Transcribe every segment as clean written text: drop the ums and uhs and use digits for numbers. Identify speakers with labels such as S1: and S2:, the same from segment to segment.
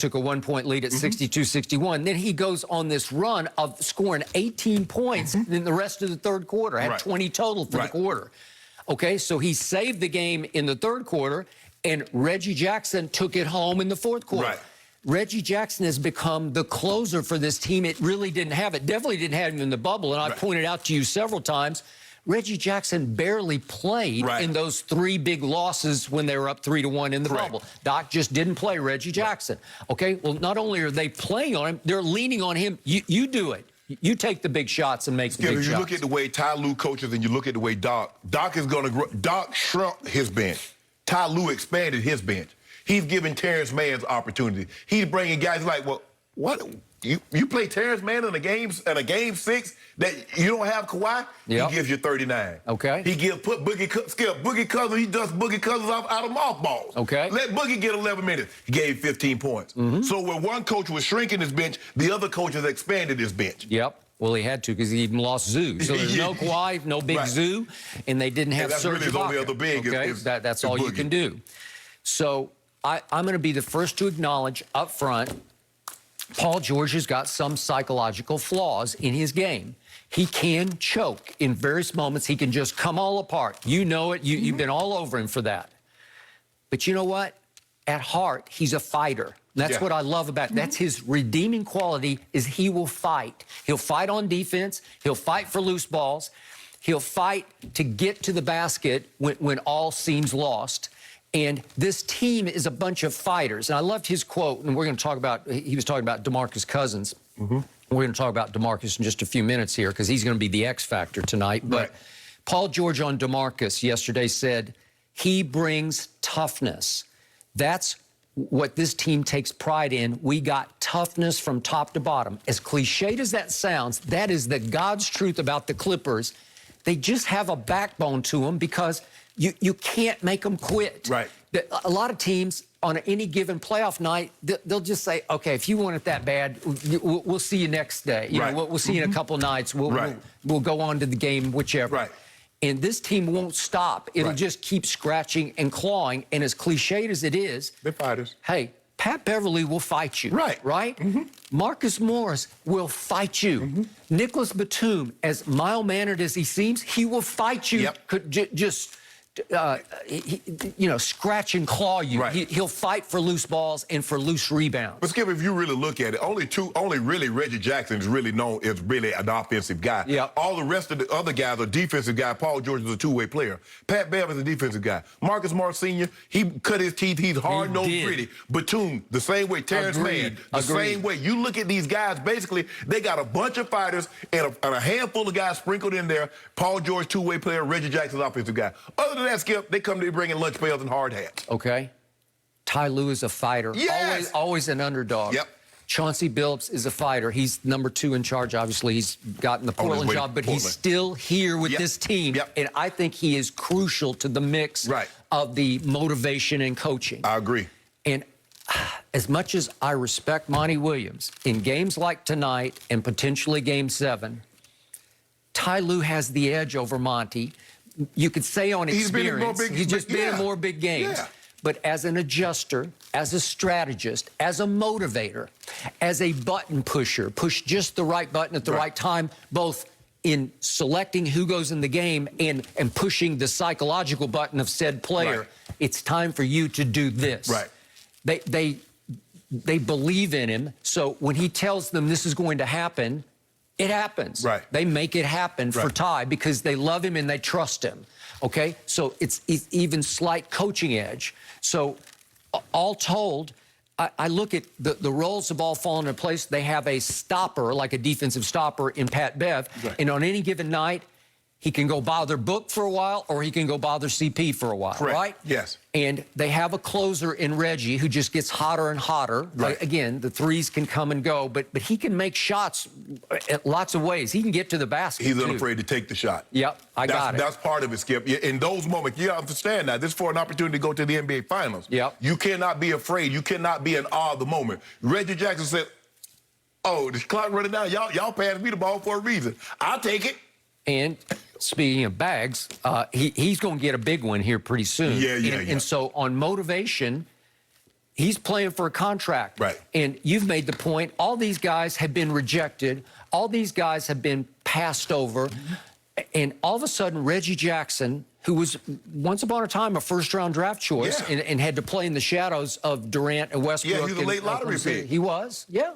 S1: took a 1-point lead at 62-61. Then he goes on this run of scoring 18 points in the rest of the third quarter. Had 20 total for the quarter. Okay, so he saved the game in the third quarter, and Reggie Jackson took it home in the fourth quarter. Reggie Jackson has become the closer for this team. It really didn't have it. Definitely didn't have him in the bubble, and I pointed out to you several times, Reggie Jackson barely played in those 3 big losses when they were up 3-1 in the bubble. Doc just didn't play Reggie Jackson. Okay, well, not only are they playing on him, they're leaning on him. You do it. You take the big shots and make the big shots.
S2: You look at the way Ty Lue coaches and you look at the way Doc is going to grow. Doc shrunk his bench. Ty Lue expanded his bench. He's giving Terrence Mann's opportunity. He's bringing guys like, well, what? You play Terrence Mann in a game 6 that you don't have Kawhi, he gives you 39.
S1: Okay.
S2: He put Boogie Cousins, he dusts Boogie Cousins out of mothballs.
S1: Okay.
S2: Let Boogie get 11 minutes. He gave 15 points. So where one coach was shrinking his bench, the other coach has expanded his bench.
S1: Well, he had to because he even lost Zoo. So there's no Kawhi, no big Zoo, and they didn't have Serge Ibaka.
S2: That's really the only other big.
S1: Okay, that's all you can do. So I'm going to be the first to acknowledge up front, Paul George has got some psychological flaws in his game. He can choke in various moments. He can just come all apart. You know it. You've been all over him for that. But you know what? At heart, he's a fighter. That's what I love about it. That's his redeeming quality is he will fight. He'll fight on defense. He'll fight for loose balls. He'll fight to get to the basket when all seems lost. And this team is a bunch of fighters. And I loved his quote, and we're going to talk about, he was talking about DeMarcus Cousins. We're going to talk about DeMarcus in just a few minutes here because he's going to be the X factor tonight. But Paul George on DeMarcus yesterday said, he brings toughness. That's what this team takes pride in. We got toughness from top to bottom. As cliched as that sounds, that is the God's truth about the Clippers. They just have a backbone to them because you can't make them quit. A lot of teams on any given playoff night, they'll just say, okay, if you want it that bad, we'll see you next day. You know, we'll see you in a couple nights. We'll go on to the game, whichever. And this team won't stop. It'll just keep scratching and clawing. And as cliched as it is,
S2: they're fighters.
S1: Hey, Pat Beverly will fight you. Marcus Morris will fight you. Nicholas Batum, as mild-mannered as he seems, he will fight you. Just scratch and claw you. He'll fight for loose balls and for loose rebounds.
S2: But Skip, if you really look at it, only really Reggie Jackson is really known as really an offensive guy. All the rest of the other guys are defensive guys. Paul George is a two-way player. Pat Bev is a defensive guy. Marcus Morris Sr., he cut his teeth. He's hard-nosed, gritty. Batum, the same way. Terrence Mann, the same way. You look at these guys, basically, they got a bunch of fighters and a handful of guys sprinkled in there. Paul George, two-way player. Reggie Jackson's offensive guy. Other than that, Skip, they come to bring in lunch pails and hard hats.
S1: Ty Lue is a fighter. Always an underdog. Chauncey Billups is a fighter. He's #2 in charge, obviously. He's gotten the Portland job, but he's still here with this team. And I think he is crucial to the mix of the motivation and coaching.
S2: I agree.
S1: And as much as I respect Monty Williams, in games like tonight and potentially Game 7, Ty Lue has the edge over Monty. You could say on experience, he's just been in more big games. But as an adjuster, as a strategist, as a motivator, as a button pusher, push just the right button at the right time, both in selecting who goes in the game and pushing the psychological button of said player, it's time for you to do this. They believe in him, so when he tells them this is going to happen, it happens. They make it happen for Ty because they love him and they trust him. Okay? So it's even slight coaching edge. So all told, I look at the roles have all fallen into place. They have a stopper, like a defensive stopper in Pat Bev. And on any given night, he can go bother Book for a while or he can go bother CP for a while, right? And they have a closer in Reggie who just gets hotter and hotter. Again, the threes can come and go, but he can make shots at lots of ways. He can get to the basket,
S2: He's unafraid to take the shot.
S1: I got it.
S2: That's part of it, Skip. In those moments, you understand that. This is for an opportunity to go to the NBA Finals. You cannot be afraid. You cannot be in awe of the moment. Reggie Jackson said, oh, the clock running down. Y'all passed me the ball for a reason. I'll take it.
S1: And speaking of bags, he's going to get a big one here pretty soon. And so on motivation, He's playing for a contract.
S2: Right.
S1: And you've made the point, all these guys have been rejected. All these guys have been passed over. And all of a sudden, Reggie Jackson, who was once upon a time a first-round draft choice and had to play in the shadows of Durant and Westbrook.
S2: Yeah, he was a late lottery pick.
S1: He was, yeah.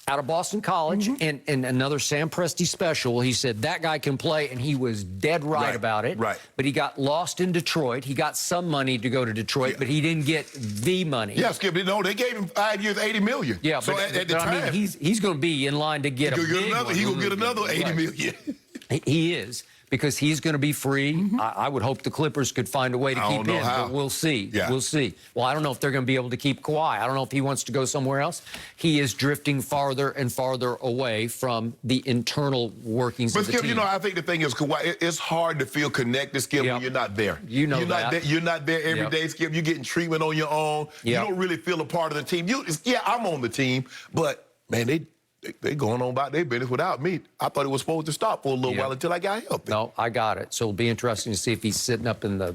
S1: Out of Boston College, and another Sam Presti special. He said that guy can play, and he was dead right about it.
S2: Right.
S1: But he got lost in Detroit. He got some money to go to Detroit, but he didn't get the money.
S2: Yeah, Skip, no, they gave him 5 years, $80 million.
S1: Yeah,
S2: so
S1: but,
S2: at the time,
S1: I mean, he's going to be in line to get a big one.
S2: He's going to get another $80 million.
S1: He is, because he's going to be free. I would hope the Clippers could find a way to keep him, but we'll see.
S2: Yeah.
S1: We'll see. Well, I don't know if they're going to be able to keep Kawhi. I don't know if he wants to go somewhere else. He is drifting farther and farther away from the internal workings of the
S2: Skip,
S1: team.
S2: you know, I think the thing is, Kawhi, it's hard to feel connected, Skip, when you're not there.
S1: You know that.
S2: You're not there every day, Skip. You're getting treatment on your own. You don't really feel a part of the team. Yeah, I'm on the team, but, man, they going on about their business without me. I thought it was supposed to stop for a little while until I got healthy.
S1: No, I got it. So it'll be interesting to see if he's sitting up in the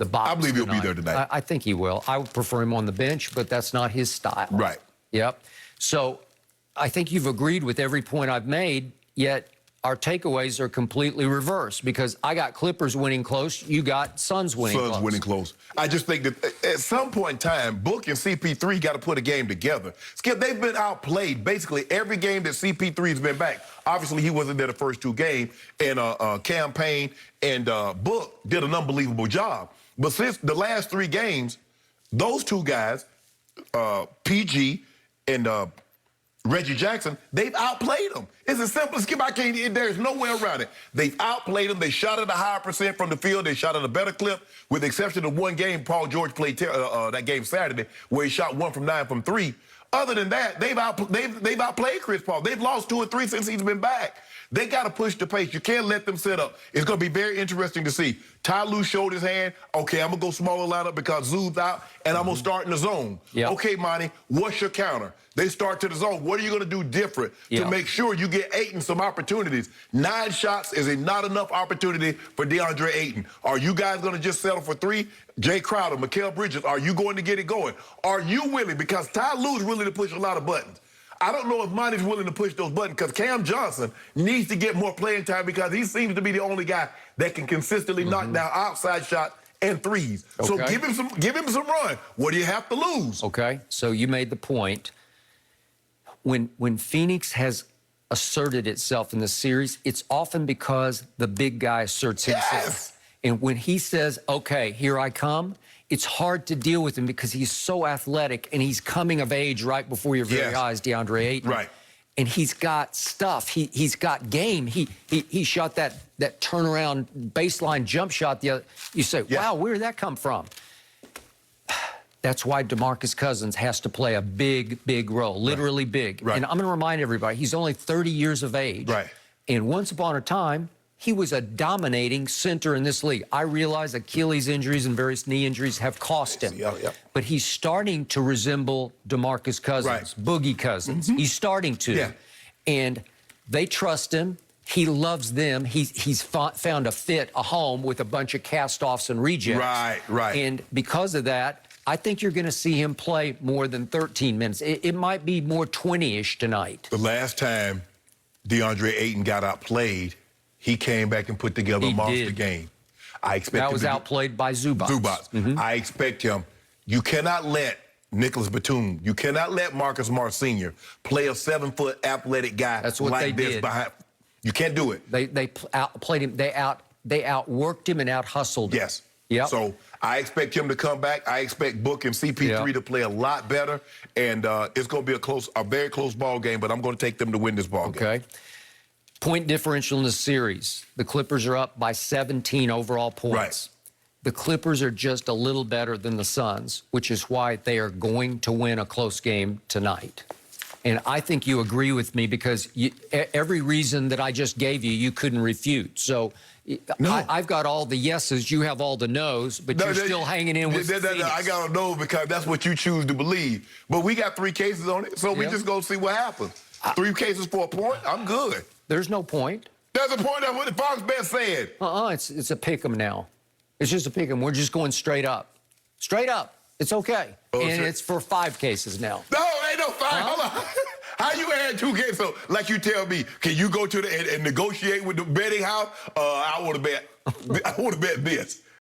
S1: box.
S2: I believe he'll be there tonight.
S1: I think he will. I would prefer him on the bench, but that's not his style.
S2: Right.
S1: Yep. So I think you've agreed with every point I've made, yet our takeaways are completely reversed, because I got Clippers winning close, you got Suns winning close.
S2: Suns winning close. I just think that at some point in time, Book and CP3 got to put a game together. Skip, they've been outplayed basically every game that CP3 has been back. Obviously, he wasn't there the first 2 games, and Campaign and Book did an unbelievable job. But since the last 3 games, those 2 guys, PG and Reggie Jackson, they've outplayed them. It's as simple as, Skip, there's no way around it. They've outplayed them. They shot at a higher percent from the field. They shot at a better clip, with the exception of 1 game Paul George played that game Saturday, where he shot 1 from 9 from 3. Other than that, they've outplayed Chris Paul. They've lost 2 or 3 since he's been back. They got to push the pace. You can't let them set up. It's going to be very interesting to see. Ty Lue showed his hand. Okay, I'm going to go smaller lineup because Zoo's out, and I'm going to start in the zone. Okay, Monty, what's your counter? They start to the zone. What are you going to do different to make sure you get Ayton some opportunities? 9 shots is not enough opportunity for DeAndre Ayton. Are you guys going to just settle for 3? Jay Crowder, Mikal Bridges, are you going to get it going? Are you willing? Because Ty Lue's willing to push a lot of buttons. I don't know if Monty's willing to push those buttons, because Cam Johnson needs to get more playing time, because he seems to be the only guy that can consistently knock down outside shots and threes. So give him some run. What do you have to lose? Okay,
S1: so you made the point. When Phoenix has asserted itself in the series, it's often because the big guy asserts himself. And when he says, okay, here I come, it's hard to deal with him, because he's so athletic and he's coming of age right before your very eyes, DeAndre Ayton.
S2: Right.
S1: And he's got stuff. He's got game. He shot that turnaround baseline jump shot. You say, wow, where did that come from? That's why DeMarcus Cousins has to play a big role, literally big. And I'm going to remind everybody, he's only 30 years of age. And once upon a time, he was a dominating center in this league. I realize Achilles injuries and various knee injuries have cost him. But he's starting to resemble DeMarcus Cousins, Boogie Cousins. He's starting to. And they trust him. He loves them. He's found a fit, a home with a bunch of cast-offs and rejects. And because of that, I think you're going to see him play more than 13 minutes. It might be more 20-ish tonight. The last time DeAndre Ayton got outplayed, he came back and put together a monster game. I expect that was outplayed by Zubac. I expect him. You cannot let Nicholas Batum, you cannot let Marcus Smart Sr. play a 7-foot athletic guy like this behind. You can't do it. They outplayed him. They outworked him and out-hustled him. So I expect him to come back. I expect Book and CP3 to play a lot better, and it's going to be a very close ball game. But I'm going to take them to win this ball game. Point differential in the series. The Clippers are up by 17 overall points. The Clippers are just a little better than the Suns, which is why they are going to win a close game tonight. And I think you agree with me, because every reason that I just gave you, you couldn't refute. So I've got all the yeses, you have all the nos, but you're still hanging in with Phoenix. I got a no, because that's what you choose to believe. But we got 3 cases on it, so we just go see what happens. 3 cases for a point, I'm good. There's no point. There's a point. That's what the Fox bet said. It's a pick 'em now. It's just a pick 'em. We're just going straight up. Straight up. It's okay.
S2: Oh,
S1: and
S2: shit.
S1: it's for 5 cases now.
S2: No, ain't no fine. Hold on. How you add 2 games? So, like you tell me, can you go to the and negotiate with the betting house? I want to bet. I want to bet this.